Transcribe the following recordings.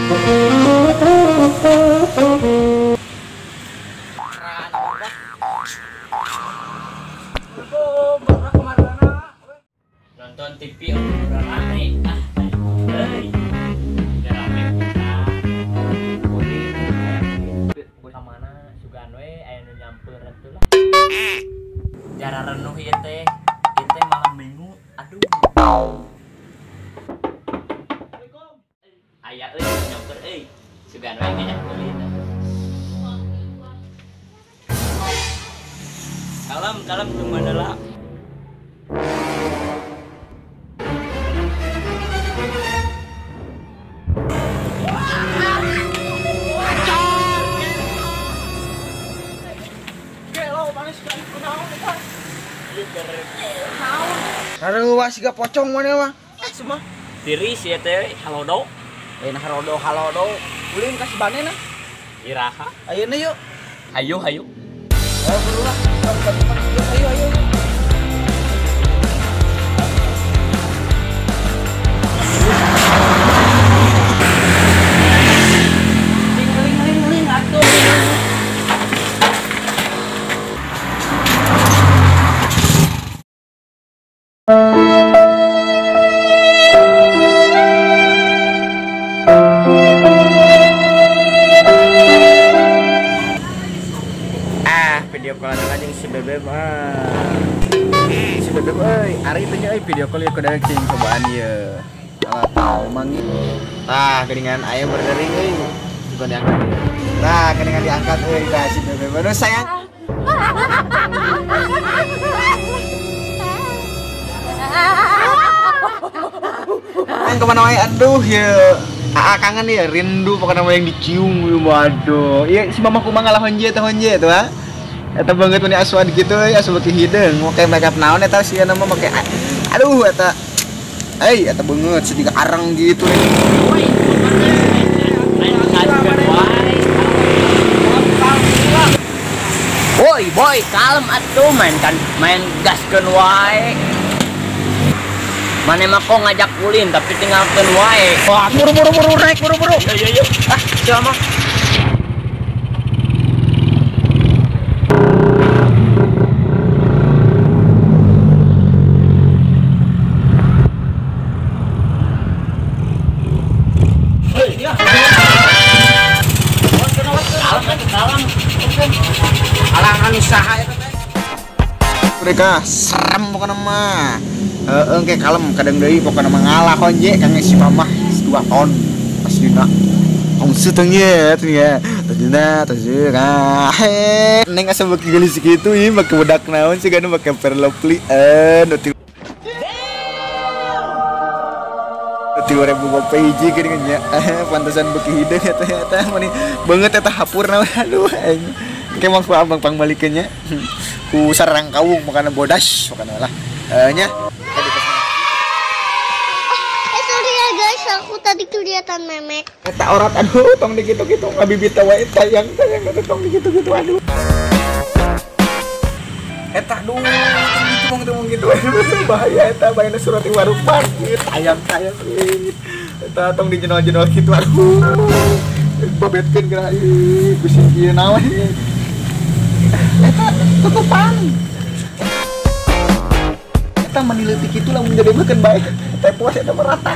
Nonton TV udah rame mana sugan we aya nu nyamper atuh lah jara renuh ieu teh malam minggu aduh aya euy nyamper euy sugan we ngajak kulit kalem cuma adalah Aduh, wah siga pocong mana mah? Semua diri si teh halodo. Lain halodo. Ulin kasih banena. Iraha. Ayeuna yuk. Hayu. Ayo berulah. Ayo. Ling atuh. Video call aja si Bebeb si Bebeb ari teh euy video call ku daek cing cobaan ieu tahu mangi tah geuningan aya berdering euy juga diangkat tah geuningan diangkat euy tah si Bebeb aduh sayang yang kemana wae aduh ya kangen ya rindu pokoknya yang dicium waduh iya si mamaku mah ngalah honje tuh eta banget meni aswad gitu ya asup ke hideung mau kayak makeup naon eta sieun mah make aduh eta eta banget sedikit arang gitu Boy, kalem atuh main gaskeun wae. Mane mah kok ngajak ulin tapi tinggalkeun wae. Wah, buru-buru naik buru-buru. Yo. Coba mah. Alangan usaha eta teh. Mereka serem pokona mah. Engke kalem kadang deui pokona mah ngalah honje kang si mamah 2 ton asdina. Ongsu tong ye atuh tadina neng asa beki gelis kitu ieu make budak naon sih gana make perlovely Tiga ribu gope hiji geuningan nya pantesan beki hideung eta mani beungeut eta hapurna aduh aing ke mah ku abang pangbalikeun nya ku sarang kawung makana bodas makana lah nya sorry ya guys aku tadi kelihatan memek eta orat aduh tong dikitu-kitu ngabibita wae sayang tong dikitu-kitu aduh eta duh tong gitu bahaya eta bayana surat warung parkir sayang eta tong dijenol-jenol kitu aduh babetkeun geura ieu ku sing ieu naon eta tutupan eta menileuti kitu lamun jadeukeun bae teh puas eta merata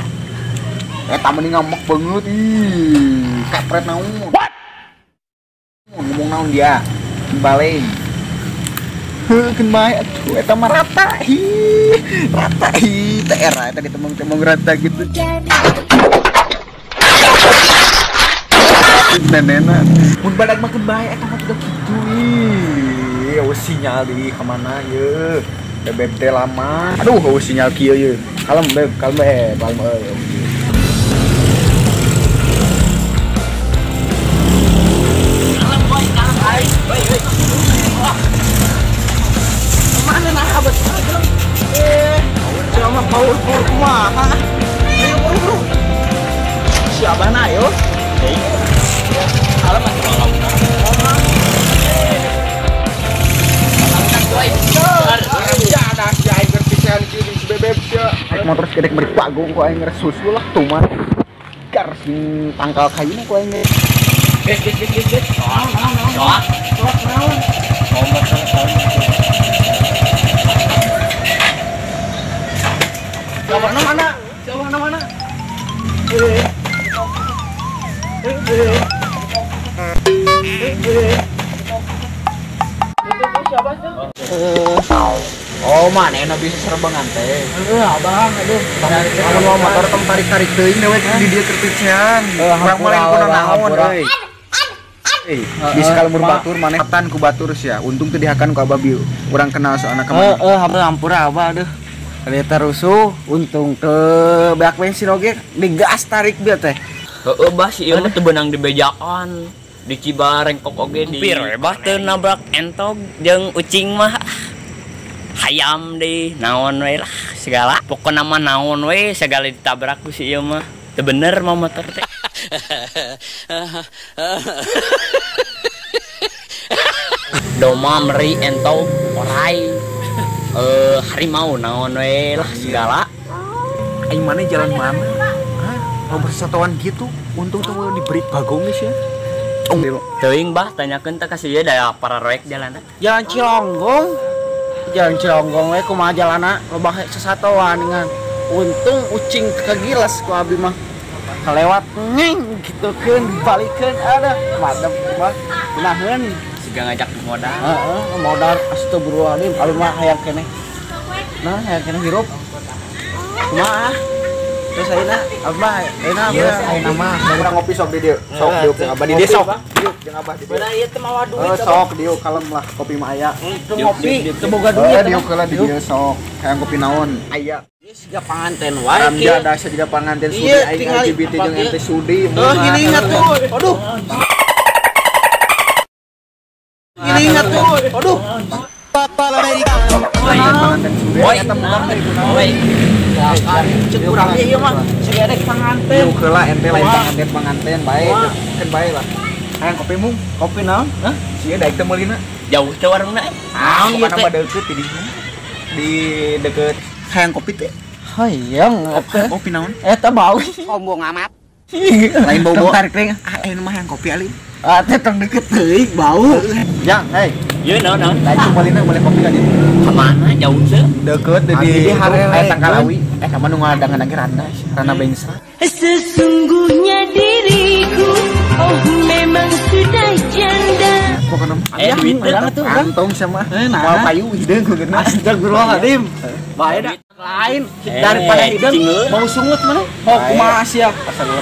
eta mending ngambek banget ih kapret naon ngomong naon dia balen keun bae atuh eta mah rata teh era eta ditemong-temong rata gitu nenena mun badag mah keun bae eta mah juga kitu ih awas sinyal di ka mana ye bebeb teh lama aduh awas sinyal kieu ye kalem beb kalem mana nah abet cuma power kumaha ayo buru siapa na ayo Kalem atuh kalem. Motor sedek beri pagung kok aing resus lah tuh mah dar tangkal kayunya ku aing. Ges. Soak. Ngomong Jawabannya mana? Jawabannya mana? Oh, mana yang bisa serbangan teh? Abang, aduh. Kalau mau motor tem tarik-tarik teuing dewek di dia kertician. Urang mah lain kuna naon euy. Di sekalumur batur maneh tan ku batur sia. Untung teu dihakan ku Abah Biu. Urang kenal soalna ka mana. Hampura Abah aduh. Kereta rusuh, untung ke beak bensin oge digas tarik dia teh. Heeh, bah si ieu teh beunang dibejakan. Di Cibareng kok oge di pir we bah teu nabrak entog jeung ucing mah. Hayam deh, naon we lah segala. Pokokna mah naon we segala ditabrak ku si ieu mah. Teu bener mah motor teh. Doma meri entog orai. Harimau naon we lah segala. Aing mana jalan mana? Hah? Mau bersatuan gitu. Untung tuh diberi bagong geus ya. Teuing bah tanyakeun teh ka si ieu daya para roek jalanna. Jalan Cilonggong. Jalan Cilonggong we kumaha jalanna loba sesatoan dengan untung ucing kegilas ku abi mah. Kelewat ngeng gitu keun dibalikeun ada madem mah kunaheun Siga ngajak modal. heeh modal astagfirullahaladzim abi mah hayang keneh. Nah, hayang keneh hirup. Kumaha? Terus ayeuna abah ayeuna Ayeuna mah urang ngopi sok di dieu. Sok dieu jeung Abah di dieu sok. Dieu jeung Abah di dieu. Bener ieu teh mawa duit. Sok dieu kalem lah kopi mah aya. Itu ngopi teu boga duit. Dieu keula di dieu sok. Hayang kopi naon? Aya. Siga panganten wae Ramja dasa juga panganten sudi Iya, aing tinggal LGBT jeung apa, ente sudi. gini ingat tuh. Aduh. Gini ingat tuh. Aduh. Panganten sudi eta bukan teh kunaon. Oi. Cek urang ieu mah segedek panganten. Dieu keula ente lain panganten bae. Kan bae lah. Hayang kopi mung. Kopi naon? Hah? Sia daek teh meulina. Jauh teh warungna. Ah, iya pokona teh. mah deukeut di dieu. Di deket hayang kopi teh. Hayang Kopi naon? eta bau sombong amat. Lain bau-bau. Tarik teh. Ah, ayeuna mah hayang kopi ali. Ah teh tong deket teuing bau. Yang, hei, Ieu naon? lain cumalina boleh kopi ka dieu. Ka mana jauh teh? Deket Di harele. Tangkalawi. Kamu nu ngadangan lagi Rana Bengsa. Sesungguhnya diriku, oh memang sudah janda. Pokoknya Duit teh. kantong sama Nah. mau kayu hideung geuna. Astagfirullahaladzim. Bae da lain daripada hideung cingeu. bau sungut mana? Oh kumaha sia?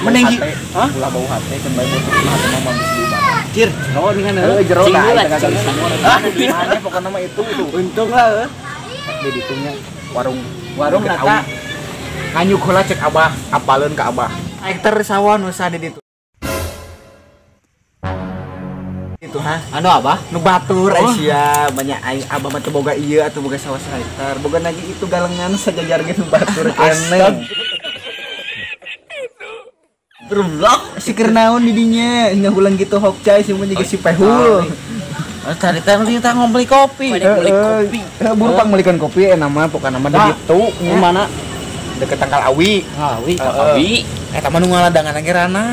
Mending hah? Ulah bau hate kan bae bau hate mah mah bisa diubah. Cir, oh dengan Jero Cingeu da lah, eta kagak cingeu. semua. Mana pokoknya mah itu. untung lah. Di ditungnya warung Warung deket nata. Awi. Nganyuk heula cek Abah, apaleun ka Abah. Hektar sawah nu sa di ditu. Itu ha. Anu apa? Nu batur sia banyak aing Abah mah teu boga ieu atuh boga sawah hektar. Boga lagi itu galengan sajajar ge nu batur keneh. Berulah. Si keur naon di dinya hingga ulang gitu hokcai sih mun jadi si pehul. Tadi teh kita ngombli kopi. Buru pang melikeun kopi nama pokokna nama di ditu Di mana? deket Tangkal Awi. Awi. Abi. Eta mah nu ngaladangan lagi Rana.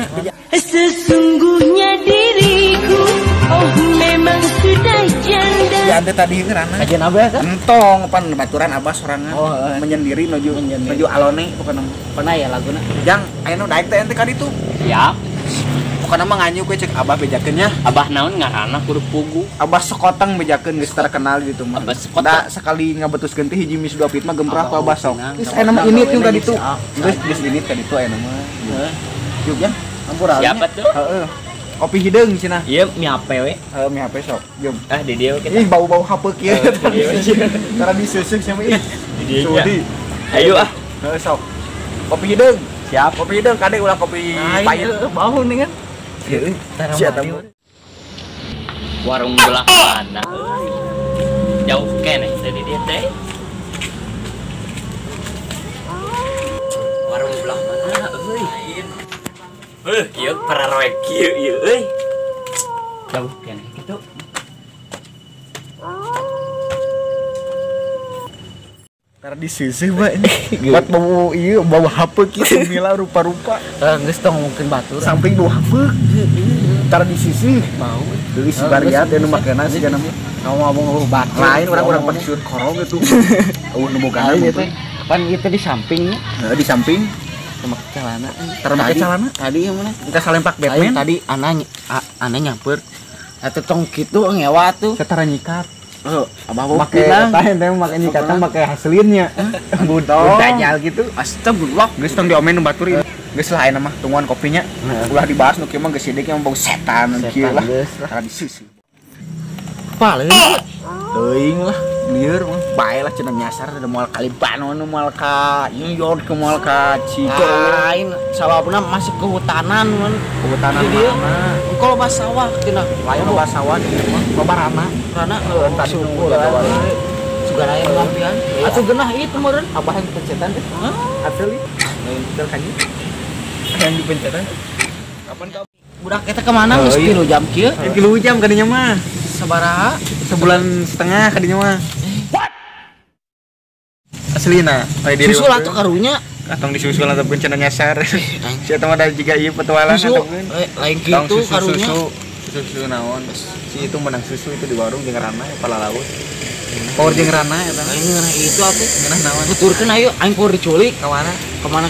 Sesungguhnya diriku, oh memang sudah janda. Ya ante tadi ke Rana. Kajian apa kan? Entong pan baturan Abah sorangan. Oh, menyendiri nuju alone pokokna. Pernah ya laguna? Jang aya nu daek teh ente ka ditu. Siap. Pokokna mah nganyuk we cek Abah bejakeun nya. Abah naon ngaranna kudu pugu. Abah sekoteng bejakeun geus terkenal gitu mah. Abah sekoteng. Da sekali ngabetuskeun teh hiji mis dua pit mah gemprah ku Abah Abah sok. Sinang, Geus sama aya nama Abah ini Wena ka ditu. geus Geus ini ka ditu aya nama. Yuk ya. Ampura. Siapa tuh? Heeh. Kopi hideung cenah. Ieu mi HP we. Heeh, mi HP sok. Jom. Ah di dieu kita. Ih bau-bau hape kieu. Karena diseuseuh sama ih. Di dieu. Sudi. Ayo ah. Heeh sok. Kopi hideung. Siap. Kopi hideung kade ulah kopi pahit. Bau nih kan? Heeh. Sia tamu. Warung belah mana? Jauh keneh dari dia teh. Warung belah mana euy? Ieu para roek kieu ieu euy. Jauh keneh kitu. Tar disisih Mbak. Buat bau ieu bau hapeuk kieu mila rupa-rupa. Geus tong mungkin batur. Samping bau hapeuk. Tar disisih bau. Deui si bariat anu makena sigana mah. Kamu ngomong batur. Lain orang pada syur korong itu. Eueuh nu boga Lain itu. Pan itu di sampingnya. di samping Sama celana. tar make calana. Tadi yang mana? Engka salempak Lain Batman. tadi aneh nyamper. Atau tong kitu ngewa tuh. Satara nyikat. Abah Make eta ente make nyikatan make hasilnya. Budok. Dajal gitu. Astagfirullah. Geus tong diomen nu batur ieu. Geus lah ayeuna mah tungguan kopinya. Ulah dibahas nu kieu mah geus sidik yang bau setan kieu lah. Tar disisih. Paling Teuing lah, lieur mah. Bae lah cenah nyasar da moal kali Bandung moal ka New York ke moal ka Chicago. lain sababna masih kehutanan mun. Kehutanan Di dieu. mana? Engko loba sawah cenah. Lain loba sawah di dieu mah. Loba rana. Karena Tadi syukur nunggu lah, Sugar aya lampian. Atuh geunah ieu meureun. Abah yang pencetan teh. Asli. Lain tel kanyi. Yang dipencetan. Kapan kau? Budak eta kemana geus 3 jam kieu? 3 jam kadinya mah. Sabaraha? Sebulan setengah kadinya mah. Aslina, Susul atuh karunya. Katong disusul atau cenah nyasar. Si eta mah da jiga ieu petualang Susu ataupun lain kitu karunya. Susu naon. Si itu menang susu itu di warung jeung Rana pala laut. Power jeung Rana eta. Lain ngeunah itu atuh. Ngeunah naon? Tuturkeun ayo aing keur diculik. Kawana? Kemana?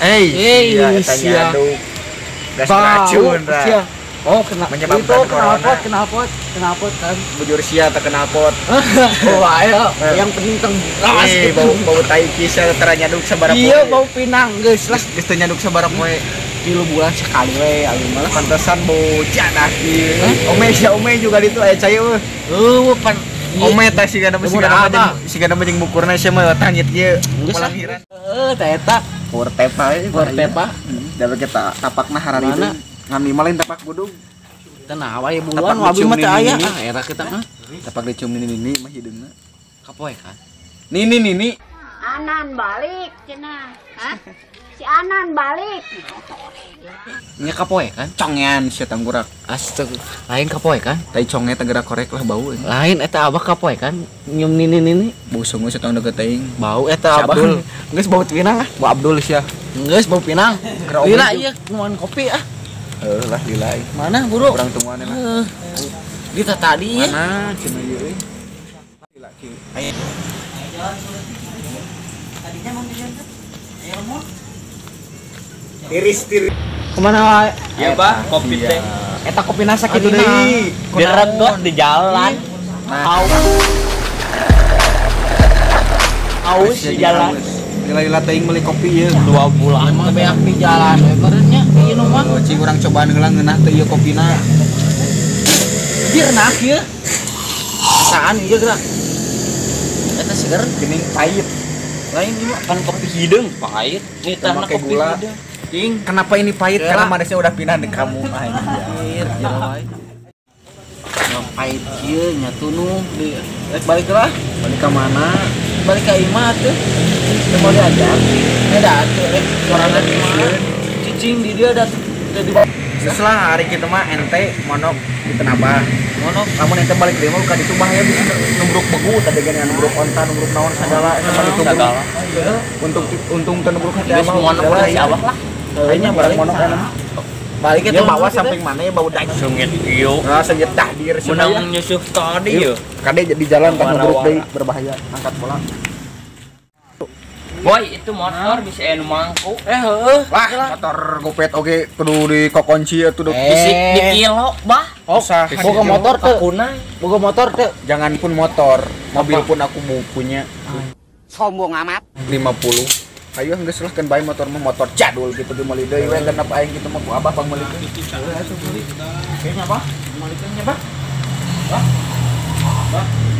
Hey, iya, eta sia. nyaduk. Gas racun ra. Sia. Oh, kena Menyebabkan itu corona. kenalpot kan. Bujur sia teh kena pot. Oh, ayo. Yang penting teng lawas gitu. Bau tai kisah tera nyaduk sabaraha poe. Iya, bau pinang geus lah. Geus teu nyaduk sabaraha poe. 3 bulan sekali we alun mah. Pantesan bau jadah ieu. Ome juga ditu aya cai eueuh. Pan Ome tah sigana mah jeung mukurna sia mah tanyit ieu. Melanghiran. teh eta Power tepa we. Power tepa. Da kita tapakna harari Mana? ngami malain tapak budug. tenah wae Tapak bulan wabi mah teh dicium aya. nini. Era kita mah Tapak dicium nini mah hideungna. kapoe kan. Nini. Anan balik cenah. Hah? Si Anan balik. Nya kapoe kan. Congean sia tanggurak. Astaga, lain kapoe kan. Tai conge teh gerak korek lah bau. Lain eta abah kapoe kan. Nyium nini. Bau sungu setang deket teuing. Bau eta abah. Abdul. Geus bau pinang ah. Bau Abdul sia. Geus bau pinang. Gerak Lila obat ieu nuan kopi ah. Lah lilai. Mana buru? Urang tungguan lah. Kita tadi ya. Mana cenah ieu euy. Laki. Aya. Tiris. Kemana wae? Ya Pak, kopi teh. Eta kopi nasa Kitu kitu deui. Diregot di jalan. Nah, Aus di jalan. lila teuing meuli kopi ieu. 2 bulan. Emang beak di jalan we meureunnya ieu nu mah. Cing urang cobaan heula ngeunah teh ieu kopina. Biar nak ieu. Saan ieu gerak. Eta seger Geuning pahit. lain ieu Kan kopi hidung pahit. Nih teh Pakai kopi gula. hidung. Cing, kenapa ini pahit? Gila. Karena manisnya udah pindah di kamu. Anjir, jero wae. Ngapain kieu nya tunu di rek balik lah. Balik ke mana? Balik ka imah tuh. Teu mau diajak. Ada atuh rek sorangan imah. Cicing di dia da di Setelah hari kita mah ente monok di Tenabah. monok. Namun ente balik dari mah bukan itu bahaya bisa numbruk begu tadi dengan numbruk onta, numbruk naon sagala ente balik itu. Sagala. Untung teu numbruk hati Geus monok lah si Abah lah. Kayaknya barang monok kan. Balik Dia bawa samping mana ya bau daging. Sungit ieu. Nah, senjat tahdir Menang nyusuh tadi ya. Kade di jalan kan numbruk Wara-wara. deui berbahaya angkat bola. Boy, itu motor bisa anu mangku. Heueuh. Wah, motor gopet oge kudu dikonci atuh dok. Bisik di kilo, bah. Oh, Usah. boga motor teu. Kunai. Boga motor teu. Jangan pun motor, mobil pun aku mau punya. Sombong amat. 50. Ayo geus lah kan bae motor mah motor jadul gitu di meuli deui we genep aing kitu mah ku Abah pang meuli. Kayaknya apa? Meuli nya, Bah. Bah.